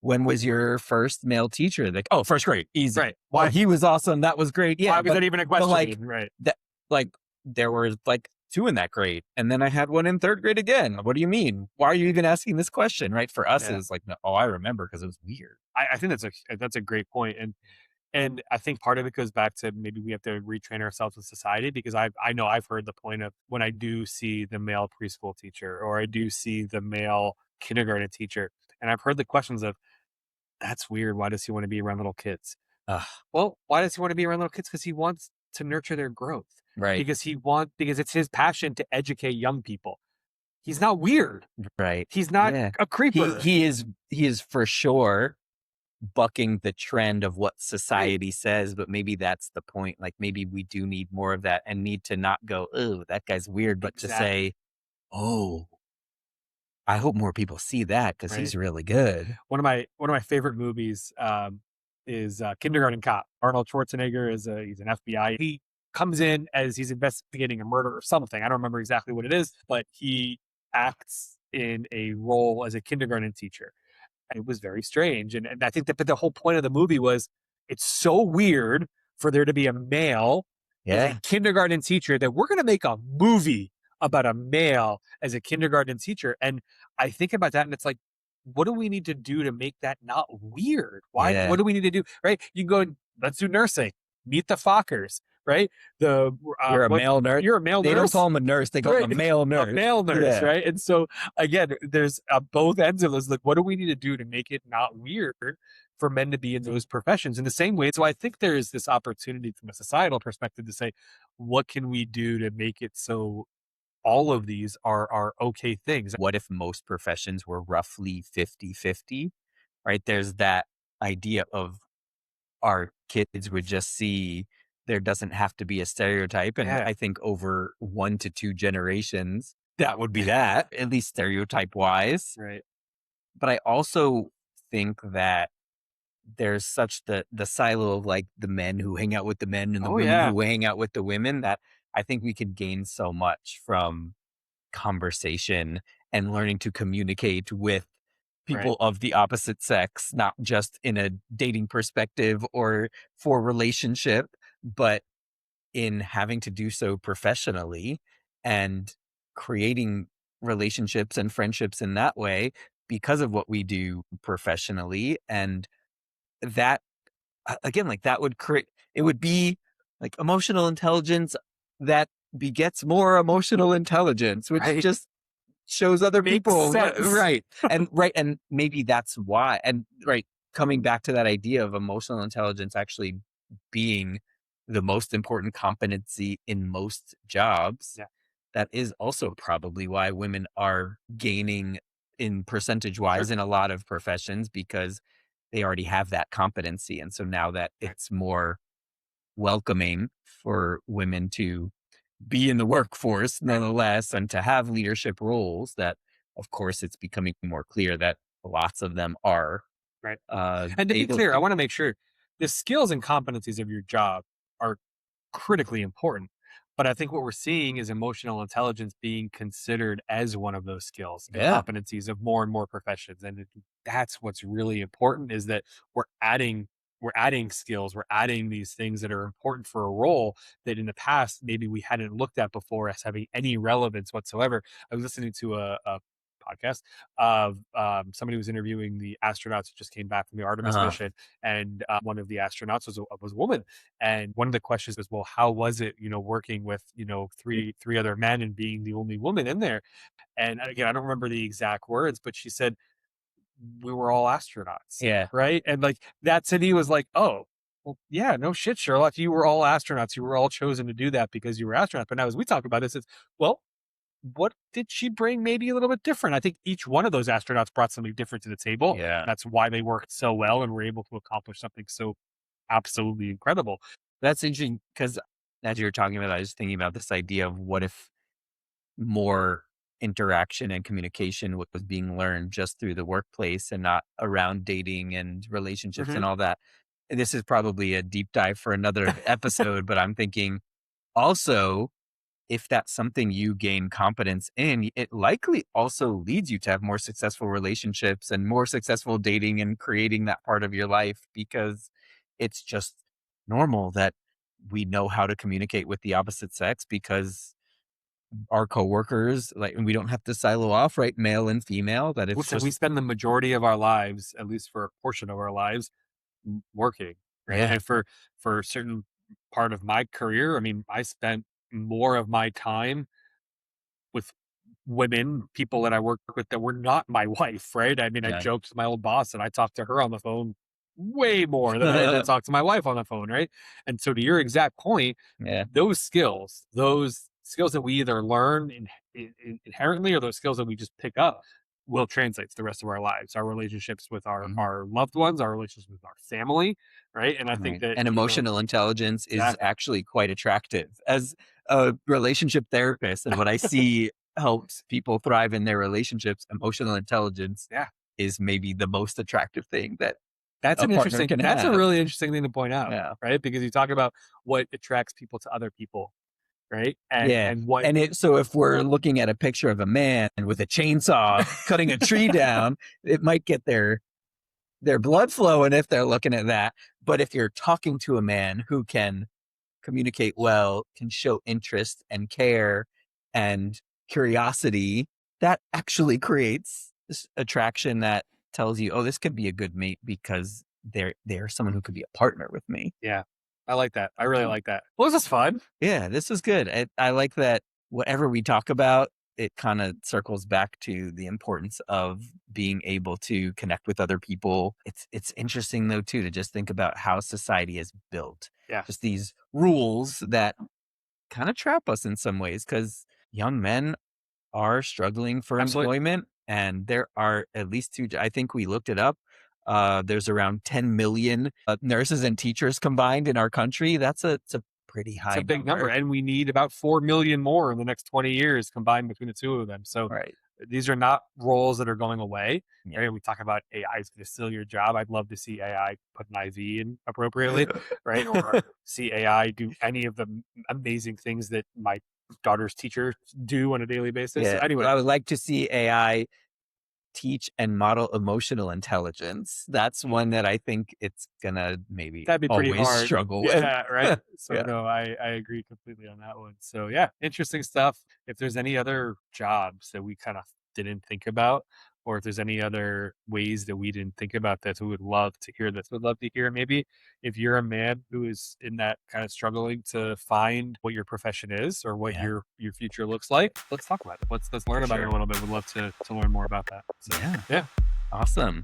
when was your first male teacher? Like, oh, first grade, easy. Right. Oh, Why he was awesome. That was great. why Yeah. was that even a But question like even? Right. that, like there were like two in that grade. And then I had one in third grade again. What do you mean? Why are you even asking this question? Right. For us, Yeah. it's like, no, oh, I remember because it was weird. I think that's a great point. And I think part of it goes back to maybe we have to retrain ourselves as society, because I know I've heard the point of when I do see the male preschool teacher or I do see the male kindergarten teacher, and I've heard the questions of, that's weird. Why does he want to be around little kids? Ugh, Well, why does he want to be around little kids? Because he wants to nurture their growth. right, Because it's his passion to educate young people. He's not weird. right. He's not Yeah. a creeper. He is for sure bucking the trend of what Right. society says, but maybe that's the point. Like maybe we do need more of that and need to not go, oh, that guy's weird, but to Exactly. say, oh, I hope more people see that because Right. he's really good. One of my favorite movies is Kindergarten Cop. Arnold Schwarzenegger he's an FBI. He comes in as he's investigating a murder or something. I don't remember exactly what it is, but he acts in a role as a kindergarten teacher. And it was very strange. And I think that, but the whole point of the movie was, it's so weird for there to be a male as a Yeah. kindergarten teacher that we're going to make a movie about a male as a kindergarten teacher. And I think about that and it's like, what do we need to do to make that not weird? What Yeah. do we need to do? Right. You can go, let's do nursing, meet the Fockers, right? You're a What male nurse. you're a male They don't nurse, call him a nurse. They call him right? a male A nurse. male nurse, Yeah. right? And so again, there's both ends of this. Like, what do we need to do to make it not weird for men to be in those professions in the same way? So I think there is this opportunity from a societal perspective to say, what can we do to make it so all of these are okay things? What if most professions were roughly 50-50? Right? There's that idea of our kids would just see there doesn't have to be a stereotype. And Yeah, I think over 1 to 2 generations, that would be that, at least stereotype wise. right. But I also think that there's such the silo of like the men who hang out with the men and the Oh women yeah, who hang out with the women, that I think we could gain so much from conversation and learning to communicate with right, people of the opposite sex, not just in a dating perspective or for relationship, but in having to do so professionally and creating relationships and friendships in that way because of what we do professionally. And that, again, like that would create, it would be like emotional intelligence that begets more emotional intelligence, which right. just shows other Makes people sense. right. And right, and maybe that's why, and right, coming back to that idea of emotional intelligence actually being the most important competency in most jobs, Yeah, that is also probably why women are gaining in percentage wise sure. in a lot of professions, because they already have that competency. And so now that Right, it's more welcoming for women to be in the workforce right. nonetheless and to have leadership roles, that of course it's becoming more clear that lots of them are. Right. And to be clear, I want to make sure the skills and competencies of your job are critically important. But I think what we're seeing is emotional intelligence being considered as one of those skills and Yeah. competencies of more and more professions. And that's what's really important is that we're adding we're adding skills, we're adding these things that are important for a role that in the past maybe we hadn't looked at before as having any relevance whatsoever. I was listening to a podcast of somebody who was interviewing the astronauts who just came back from the Artemis mission, and one of the astronauts was a woman, and one of the questions was, well, how was it, working with three other men and being the only woman in there? And again, I don't remember the exact words, but she said we were all astronauts, Yeah. right? And like that to me was like, oh, well, yeah, no shit, Sherlock. You were all astronauts. You were all chosen to do that because you were astronauts. But now, as we talk about this, it's well, what did she bring maybe a little bit different? I think each one of those astronauts brought something different to the table. Yeah. That's why they worked so well and were able to accomplish something so absolutely incredible. That's interesting because as you were talking about, I was thinking about this idea of what if more interaction and communication was being learned just through the workplace and not around dating and relationships Mhm. and all that. This is probably a deep dive for another episode, but I'm thinking also, if that's something you gain competence in, it likely also leads you to have more successful relationships and more successful dating and creating that part of your life because it's just normal that we know how to communicate with the opposite sex because our coworkers, like, and we don't have to silo off, right? Male and female, that it's Listen, we just, spend the majority of our lives, at least for a portion of our lives, working, right? yeah, And for a certain part of my career, I mean, I spent more of my time with women, people that I work with that were not my wife, right? I mean, I yeah. joked with my old boss and I talked to her on the phone way more than I ever talked to my wife on the phone, right? And so to your exact point, Yeah. those skills that we either learn inherently or those skills that we just pick up will translate to the rest of our lives, our relationships with Mhm. our loved ones, our relationships with our family, right? And I think Right. that, And emotional intelligence is exactly. actually quite attractive. As a relationship therapist and what I see helps people thrive in their relationships, emotional intelligence Yeah. is maybe the most attractive thing that a partner can That's a have. really interesting thing to point out, Yeah. right? Because you talk about what attracts people to other people, right? Yeah. And what And so if we're looking at a picture of a man with a chainsaw cutting a tree down, it might get their blood flowing if they're looking at that. But if you're talking to a man who can communicate well, can show interest and care and curiosity, that actually creates this attraction that tells you, oh, this could be a good mate because they're someone who could be a partner with me. yeah. I like that. I really Yeah. like that. Well, this is fun. Yeah, this is good. I like that whatever we talk about, it kind of circles back to the importance of being able to connect with other people. It's interesting though too to just think about how society is built. Yeah. Just these rules that kind of trap us in some ways because young men are struggling for Absolutely. employment and there are at least two, I think we looked it up. There's around 10 million nurses and teachers combined in our country. It's a pretty It's a high big number. number. And we need about 4 million more in the next 20 years combined between the two of them. So Right. these are not roles that are going away. Yeah. Right? We talk about AI is going to steal your job. I'd love to see AI put an IV in appropriately, right? Or see AI do any of the amazing things that my daughter's teachers do on a daily basis. So Yeah. anyway, I would like to see AI teach and model emotional intelligence. That's one that I think it's gonna maybe that'd be pretty always hard. struggle with. Yeah, right. So Yeah. no, I agree completely on that one. So yeah, interesting stuff. If there's any other jobs that we kind of didn't think about, or if there's any other ways that we didn't think about that, we would love to hear this. Would love to hear maybe if you're a man who is in that kind of struggling to find what your profession is or what Yeah. your future looks like, let's talk about it. Let's learn For about it sure. a little bit. Would love to learn more about that. So Yeah. yeah. Awesome.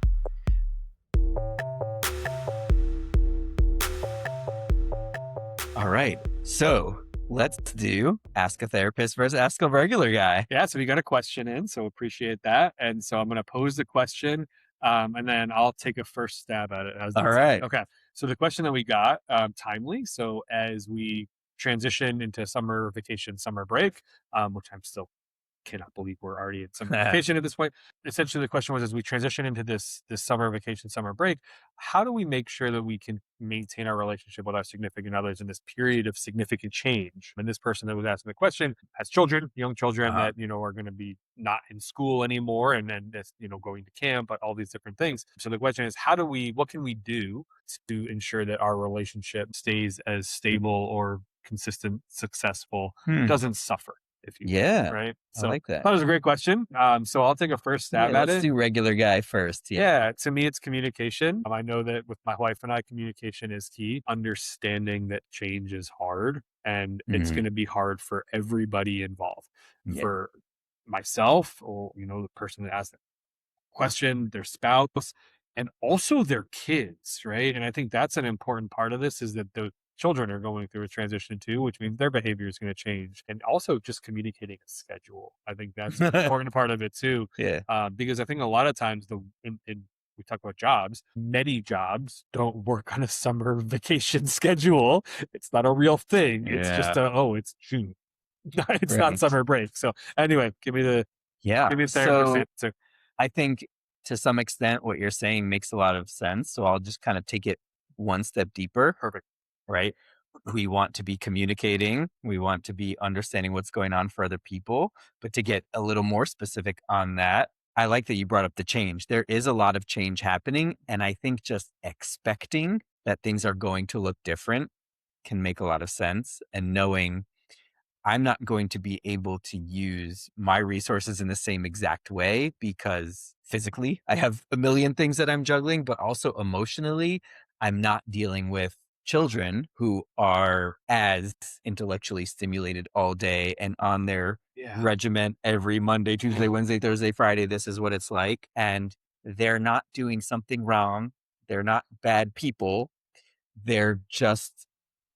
All right. So let's do Ask a Therapist versus Ask a Regular Guy. Yeah, so we got a question in, so appreciate that. And so I'm going to pose the question, and then I'll take a first stab at it. All right. Okay. So the question that we got, timely. So as we transition into summer vacation, summer break, which I'm still cannot believe we're already in summer vacation at this point. Essentially, the question was, as we transition into this summer vacation, summer break, how do we make sure that we can maintain our relationship with our significant others in this period of significant change? And this person that was asking the question has children, young children that, you know, are going to be not in school anymore and then, you know, going to camp, but all these different things. So the question is, what can we do to ensure that our relationship stays as stable or consistent, successful, doesn't suffer, if you will, right? I So like that. that was a great question. So I'll take a first stab at it. Let's do regular guy first. Yeah, to me, it's communication. I know that with my wife and I, communication is key. Understanding that change is hard and it's going to be hard for everybody involved. For myself, or, you know, the person that asked the question, their spouse, and also their kids, right? And I think that's an important part of this, is that the children are going through a transition too, which means their behavior is going to change. And also just communicating a schedule. I think that's an important part of it too. Because I think a lot of times we talk about jobs, many jobs don't work on a summer vacation schedule. It's not a real thing. It's just it's June. It's not summer break. So anyway, give me the therapist answer. I think to some extent what you're saying makes a lot of sense. So I'll just kind of take it one step deeper. Perfect. Right? We want to be communicating. We want to be understanding what's going on for other people. But to get a little more specific on that, I like that you brought up the change. There is a lot of change happening. And I think just expecting that things are going to look different can make a lot of sense. And knowing I'm not going to be able to use my resources in the same exact way because physically I have a million things that I'm juggling, but also emotionally, I'm not dealing with children who are as intellectually stimulated all day and on their regiment every Monday, Tuesday, Wednesday, Thursday, Friday. This is what it's like. And they're not doing something wrong. They're not bad people. They're just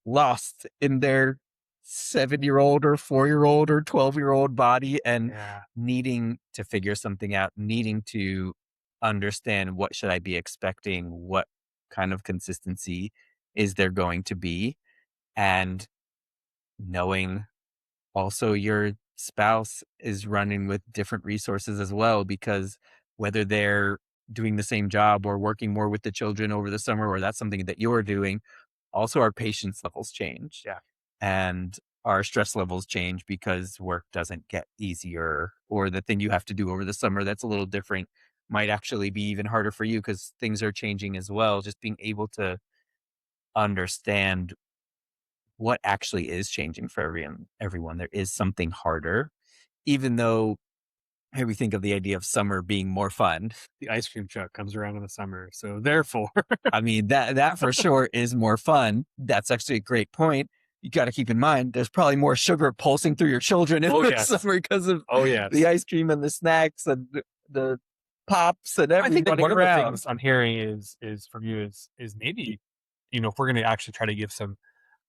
lost in their 7-year-old or 4-year-old or 12-year-old body and needing to figure something out, needing to understand what should I be expecting, what kind of consistency is there going to be, and knowing also your spouse is running with different resources as well, because whether they're doing the same job or working more with the children over the summer, or that's something that you're doing, also our patience levels change. And our stress levels change because work doesn't get easier, or the thing you have to do over the summer that's a little different might actually be even harder for you because things are changing as well. Just being able to understand what actually is changing for everyone. There is something harder, even though here we think of the idea of summer being more fun. The ice cream truck comes around in the summer. So therefore, I mean, that for sure is more fun. That's actually a great point. You got to keep in mind, there's probably more sugar pulsing through your children in the summer because of the ice cream and the snacks and the pops and everything. I think that one of the things I'm hearing is from you is maybe, you know, if we're going to actually try to give some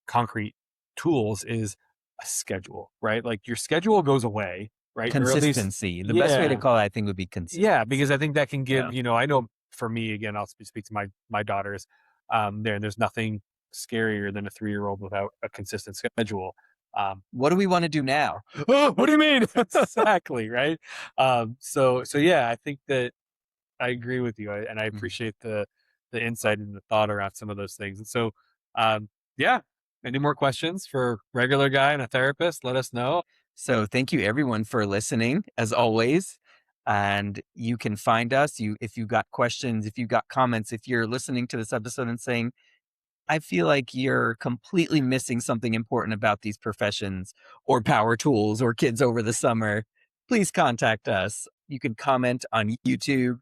concrete tools, is a schedule, right? Like your schedule goes away, right? Consistency. The best way to call it, I think, would be consistency. Yeah, because I think that can give, you know, I know for me, again, I'll speak to my daughters. There's nothing scarier than a 3-year-old without a consistent schedule. What do we want to do now? Oh, what do you mean? Exactly, right? So yeah, I think that I agree with you, and I appreciate the insight and the thought around some of those things. And so, any more questions for regular guy and a therapist? Let us know. So thank you everyone for listening, as always. And you can find us. If you got questions, if you got comments, if you're listening to this episode and saying, I feel like you're completely missing something important about these professions or power tools or kids over the summer, please contact us. You can comment on YouTube.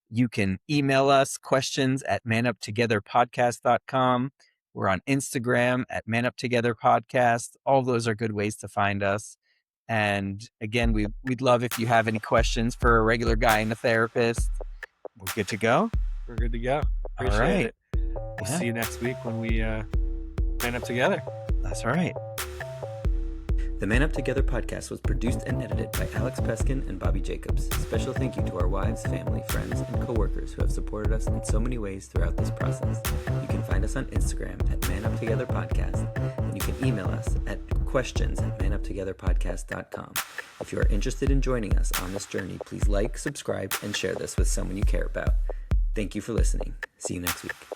You can email us questions at manuptogetherpodcast.com. We're on Instagram at manuptogetherpodcast. All those are good ways to find us. And again, we'd love if you have any questions for a regular guy and a therapist. We're good to go. We're good to go. Appreciate it. We'll see you next week when we man up together. That's right. The Man Up Together podcast was produced and edited by Alex Peskin and Bobby Jacobs. Special thank you to our wives, family, friends, and coworkers who have supported us in so many ways throughout this process. You can find us on Instagram at Man Up Together Podcast, and you can email us at questions at manuptogetherpodcast.com. If you are interested in joining us on this journey, please like, subscribe, and share this with someone you care about. Thank you for listening. See you next week.